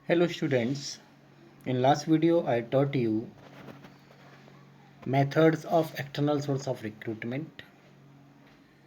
Hello students, in last video I taught you methods of external source of recruitment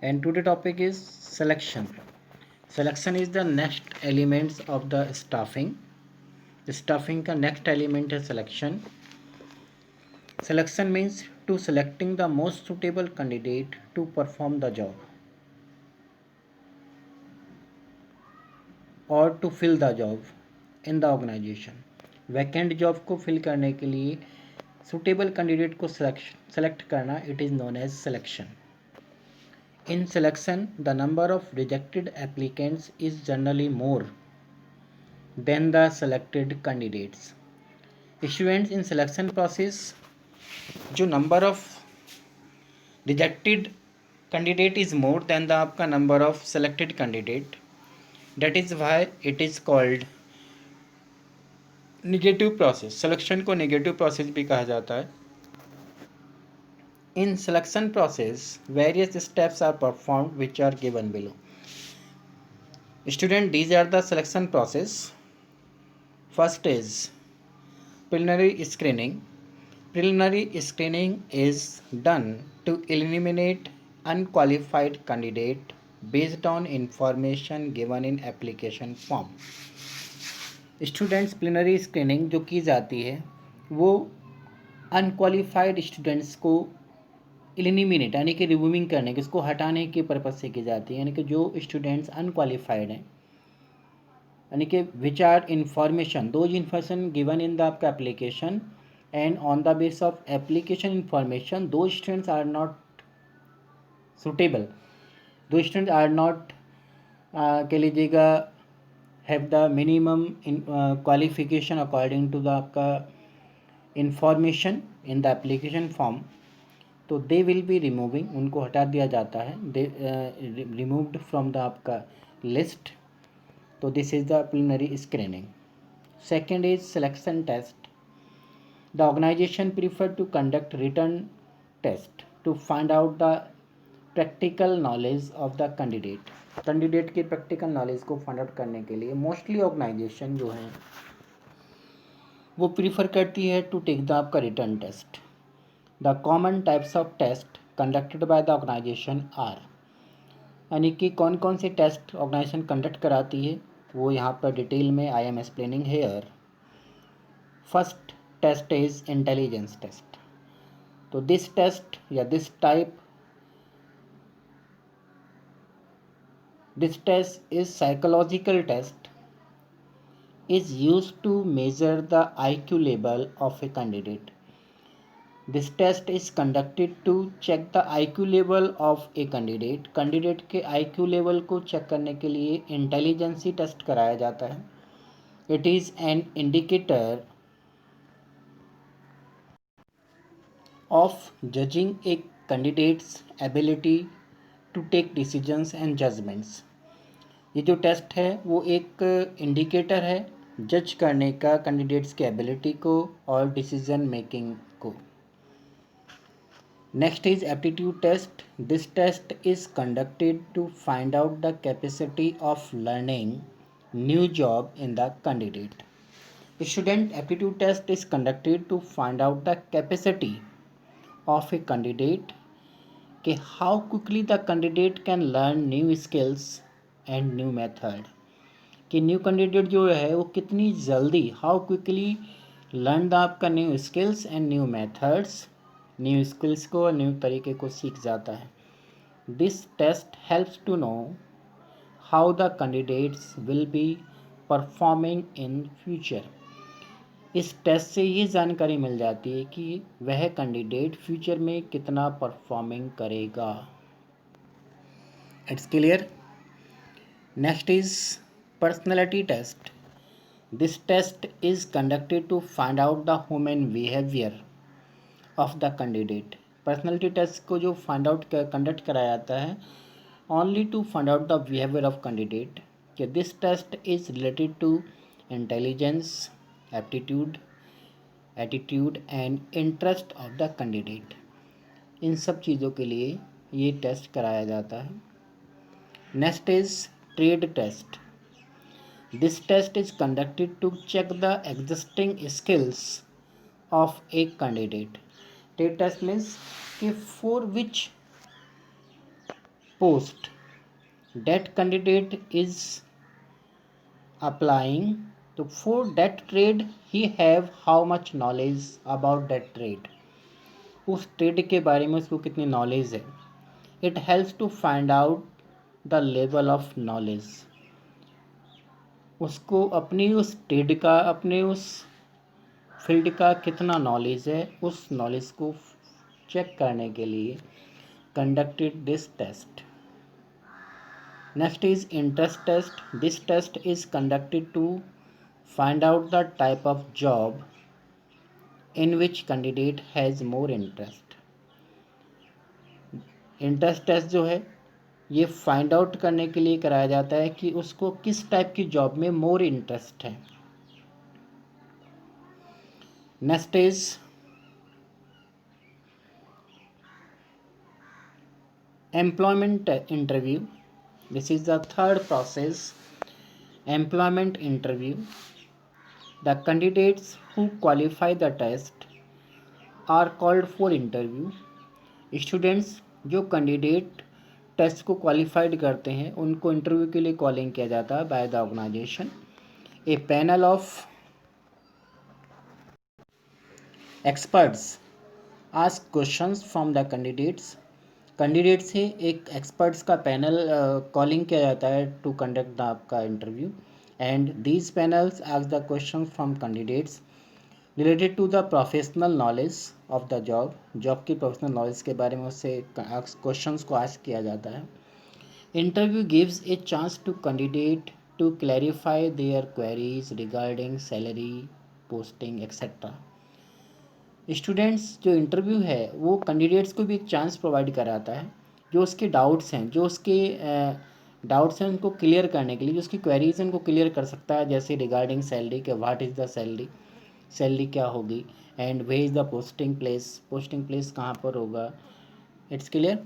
and today topic is selection. Selection is the next elements of the staffing. Staffing का next element है selection. Selection means to selecting the most suitable candidate to perform the job or to fill the job in the organization. Vacant job को fill करने के लिए suitable candidate को select करना it is known as selection. In selection, the number of rejected applicants is generally more than the selected candidates. Students in selection process, जो number of rejected candidate is more than the आपका number of selected candidate. That is why it is called negative process. Selection को negative process भी कहा जाता है. In selection process, various steps are performed which are given below. Student, these are the selection process. First is preliminary screening. Preliminary screening is done to eliminate unqualified candidate based on information given in application form. Students preliminary screening जो की जाती है वो unqualified students को eliminate यानी कि removing करने के, इसको हटाने के पर्पज से की जाती है. यानी कि जो स्टूडेंट्स अनक्वालिफाइड हैं, यानी कि which are information those information given in the आपका application and on the base of application information those students are not suitable, those students are not कह लीजिएगा have the minimum qualification according to the आपका information in the application form, तो they will be removing, उनको हटा दिया जाता है, they removed from the आपका लिस्ट. तो this is the preliminary screening. Second is selection test. The organization prefer to conduct written test to find out the practical knowledge of the candidate के practical knowledge को find out करने के लिए mostly organisation जो है वो prefer करती है टू टेक द आपका written test. The common types of test conducted by the organization are, यानी कि कौन कौन से टेस्ट ऑर्गेनाइजेशन कंडक्ट कराती है वो यहाँ पर डिटेल में I am explaining here. First test is intelligence test. तो दिस टेस्ट या this test is psychological test is used to measure the IQ level of a candidate. This test is conducted to check the IQ level of a candidate. Candidate के IQ level को check करने के लिए intelligence test कराया जाता है. It is an indicator of judging a candidate's ability to take decisions and judgments. ये जो टेस्ट है वो एक इंडिकेटर है जज करने का कैंडिडेट्स के एबिलिटी को और डिसीजन मेकिंग को. Next is aptitude test. This test is conducted to find out the capacity of learning new job in the candidate. Student, aptitude test is conducted to find out the capacity of a candidate कि how quickly the candidate can learn new skills and new method. कि new candidate जो है वो कितनी जल्दी how quickly learn the आपका new skills and new methods, new skills को और न्यू तरीके को सीख जाता है. This test helps to know how the candidates will be performing in future. इस टेस्ट से ये जानकारी मिल जाती है कि वह कैंडिडेट फ्यूचर में कितना परफॉर्मिंग करेगा. It's clear. Next is personality test. This test is conducted to find out the human behaviour of the candidate. Personality test को जो फाइंड आउट कंडक्ट कराया जाता है only to find out the behaviour of candidate. कि this test is related to intelligence, aptitude, attitude and interest of the candidate. इन सब चीज़ों के लिए ये टेस्ट कराया जाता है. Next is trade test. This test is conducted to check the existing skills of a candidate. Trade test means कि for which post that candidate is applying, तो for that trade he have how much knowledge about that trade, उस trade के बारे में उसको कितनी knowledge है. It helps to find out the level of knowledge, उसको अपनी उस ट्रेड का, अपने उस फील्ड का कितना नॉलेज है, उस नॉलेज को चेक करने के लिए conducted this test. Next is interest test. This test is conducted to find out the type of job in which candidate has more interest. Interest test जो है ये फाइंड आउट करने के लिए कराया जाता है कि उसको किस टाइप की जॉब में मोर इंटरेस्ट है. Next is employment interview. This is the third process, employment interview. The candidates who qualify the test are called for interview. Students जो कैंडिडेट टेस्ट को क्वालिफाइड करते हैं उनको इंटरव्यू के लिए कॉलिंग किया जाता है by the organization. A panel of experts ask questions from the candidates. Candidate से एक एक्सपर्ट्स का पैनल कॉलिंग किया जाता है टू कंडक्ट द आपका interview. And these panels ask the question from candidates related to the professional knowledge of the job. Job की professional knowledge के बारे में उससे क्वेश्चंस को आस्क किया जाता है. Interview gives a chance to candidate to clarify their queries regarding salary, posting etcetera. Students जो इंटरव्यू है वो कैंडिडेट्स को भी एक चांस प्रोवाइड कराता है जो उसके डाउट्स हैं, जो उसके डाउट्स हैं उनको क्लियर करने के लिए, जो उसकी क्वेरीज हैं उनको क्लियर कर सकता है. जैसे रिगार्डिंग सैलरी के what is the salary, salary क्या होगी, and way is the posting place, posting place कहाँ पर होगा. It's clear.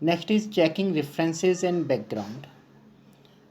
Next is checking references and background.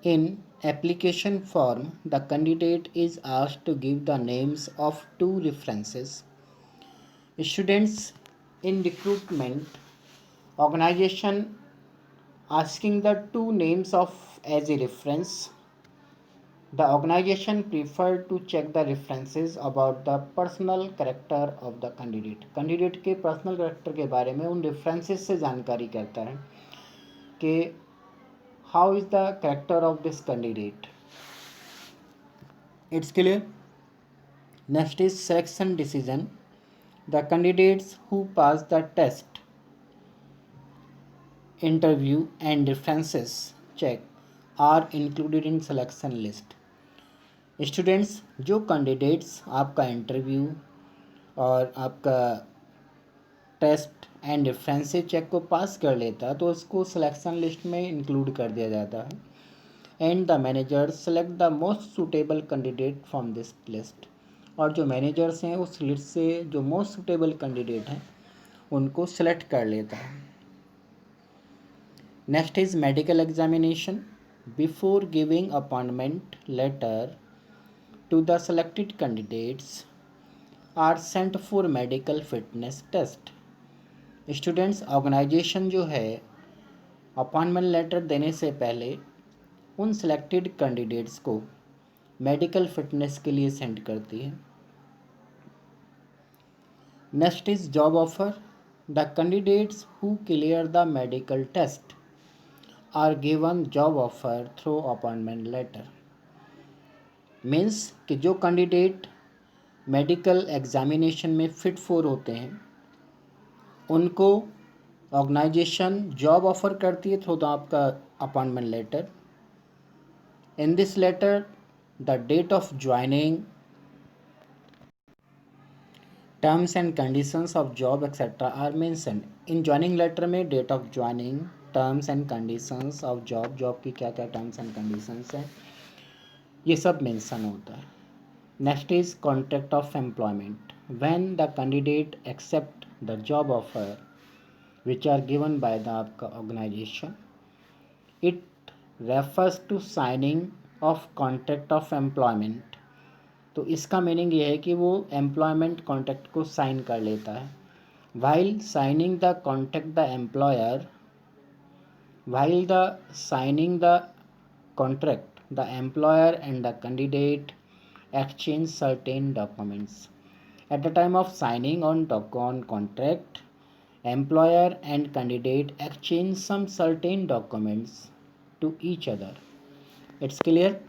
In application form, the candidate is asked to give the names of two references. Students in recruitment organization asking the two names of as a reference. The organization prefer to check the references about the personal character of the candidate. Candidate के personal character के बारे में उन references से जानकारी करता है कि how is the character of this candidate. It's clear. Next is selection decision. The candidates who pass the test, interview and references check are included in selection list. Students जो candidates आपका interview और आपका test and references check को पास कर लेता है तो उसको सिलेक्शन लिस्ट में इंक्लूड कर दिया जाता है. And the manager select the most suitable candidate from this list. और जो मैनेजर्स हैं उस लिस्ट से जो मोस्ट सूटेबल कैंडिडेट हैं उनको सेलेक्ट कर लेता है. Next is medical examination. Before giving appointment letter to the selected candidates are sent for medical fitness test. Students organization जो है अपॉइंटमेंट लेटर देने से पहले उन सेलेक्टेड कैंडिडेट्स को मेडिकल फिटनेस के लिए सेंड करती है. Next is job offer. The candidates who clear the medical test are given job offer through appointment letter. Means कि जो कैंडिडेट मेडिकल एग्जामिनेशन में फिट फॉर होते हैं उनको ऑर्गेनाइजेशन जॉब ऑफर करती है थ्रू द आपका appointment letter. In this letter the date of joining, terms and conditions of job etcetera are mentioned. इन ज्वाइनिंग लेटर में date of joining, terms and conditions of job, job की क्या क्या terms and conditions हैं ये सब mention होता है. Next is contract of employment. When the candidate accept the job offer which are given by the आपका organization, it refers to signing of contract of employment. तो इसका मीनिंग ये है कि वो एम्प्लॉयमेंट कॉन्ट्रैक्ट को साइन कर लेता है। While signing the contract the employer while the signing the contract the employer and the candidate exchange certain documents. At the time of signing on contract, employer and candidate exchange some certain documents to each other. It's clear?